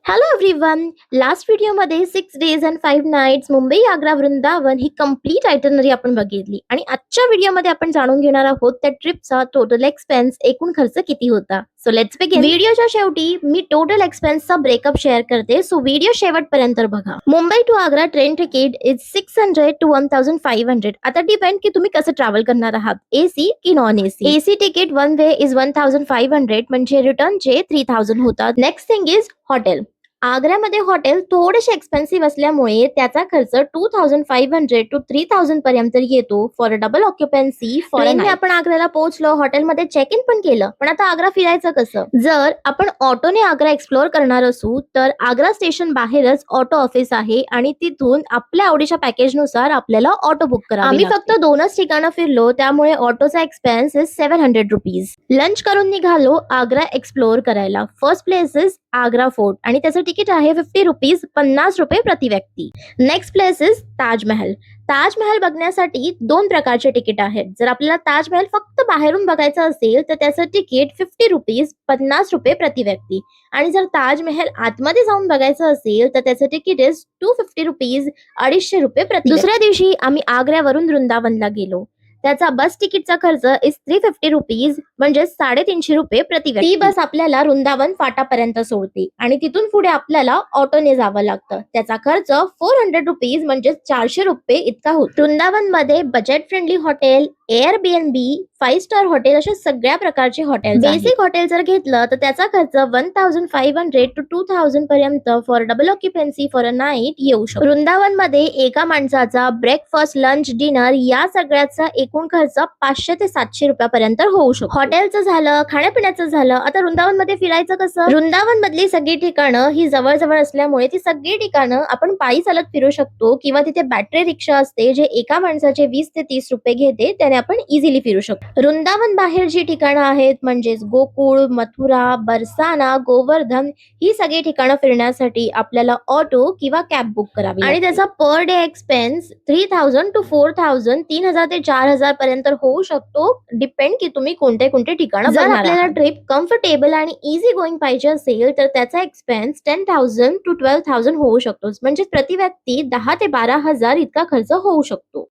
Hello everyone. Last व्हिडिओमध्ये 6 days and 5 nights Mumbai Agra Vrindavan he complete itinerary आपण बघितली आणि आजच्या व्हिडिओमध्ये आपण जाणून घेणार आहोत त्या ट्रिपचा टोटल एक्सपेन्स एकूण खर्च किती होता. So let's begin. व्हिडिओच्या शेवटी मी टोटल एक्सपेन्सचा ब्रेकअप शेअर करते, सो व्हिडिओ शेवटपर्यंत बघा. Mumbai to Agra train ticket is 600 to 1500. आता डिपेंड की तुम्ही कसं ट्रॅव्हल करणार आहात, एसी की non AC. AC ticket one way is 1500 म्हणजे रिटर्नचे 3000 होतात. Next thing is hotel. आग्र्यामध्ये हॉटेल थोडेसे एक्सपेन्सिव्ह असल्यामुळे त्याचा खर्च 2500 to 3000 पर्यंत येतो फॉर डबल ऑक्युपन्सी. ट्रेनने आपण आग्र्याला पोहोचलो, हॉटेलमध्ये चेक इन पण केलं, पण आता आग्रा फिरायचं कसं? जर आपण ऑटोने आग्रा एक्सप्लोअर करणार असू तर आग्रा स्टेशन बाहेरच ऑटो ऑफिस आहे आणि तिथून आपल्या आवडीच्या पॅकेजनुसार आपल्याला ऑटो बुक करा. आम्ही फक्त 2च ठिकाणं फिरलो, त्यामुळे ऑटोचा एक्सपेन्स इज 700 रुपीज. लंच करून निघालो आग्रा एक्सप्लोअर करायला. First place is Agra fort आणि त्याचं तिकीट आहे 50 रुपीज, 50 रुपये प्रति व्यक्ती. Next place is Taj Mahal. Taj Mahal बघण्यासाठी 2 प्रकारचे तिकीट आहेत. जर आपल्याला ताजमहल फक्त बाहेरून बघायचं असेल तर त्याचं तिकीट 50 रुपीज, 50 रुपये प्रति व्यक्ती. आणि जर ताजमहल आतमध्ये जाऊन बघायचं असेल तर त्याचं तिकीट इज 250 रुपीज, 250 रुपये प्रति. दुसऱ्या दिवशी आम्ही आग्र्यावरून वृंदावनला गेलो. त्याचा बस तिकीटचा खर्च इज 350 रुपीज म्हणजे 350 रुपये प्रति व्यक्ती. ती बस आपल्याला वृंदावन फाटापर्यंत सोडते आणि तिथून पुढे आपल्याला ऑटोने जावं लागतं. त्याचा खर्च 400 रुपीज म्हणजे 400 रुपये इतका होतो. वृंदावन मध्ये budget friendly hotel, Airbnb, 5 star hotel अशा सगळ्या प्रकारचे हॉटेल. बेसिक हॉटेल जर घेतलं तर त्याचा खर्च 1500 to 2000 पर्यंत for double occupancy for a night येऊ शकतो. वृंदावन मध्ये एका माणसाचा ब्रेकफास्ट, लंच, डिनर या सगळ्याचा एकूण खर्च 500 ते 700 रुपयापर्यंत होऊ शकतो. हॉटेलचं झालं, खाण्यापिण्याचं झालं. आता वृंदावन मध्ये फिरायचं कसं? वृंदावन मधली सगळी ठिकाणं ही जवळ असल्यामुळे ती सगळी ठिकाणं आपण पायी चालत फिरू शकतो किंवा तिथे बॅटरी रिक्षा असते जे एका माणसाचे 20 ते 30 रुपये घेते, त्याने आपण इझिली फिरू शकतो. वृंदावन बाहेर जी ठिकाणं आहेत म्हणजेच गोकुळ, मथुरा, बरसाना, गोवर्धन ही सगळी ठिकाणं फिरण्यासाठी आपल्याला ऑटो किंवा कॅब बुक करावी आणि त्याचा पर डे एक्सपेन्स 3000 to 4000, 3000 ते 4000 पर्यंत होऊ शकतो. डिपेंड की तुम्ही कोणते कोणते ठिकाण. जर आपल्याला ट्रिप कम्फर्टेबल आणि इझी गोइंग पाहिजे असेल तर त्याचा एक्सपेन्स 10,000 to 12,000 होऊ शकतो. म्हणजे प्रति व्यक्ती 10 ते 12,000 इतका खर्च होऊ शकतो.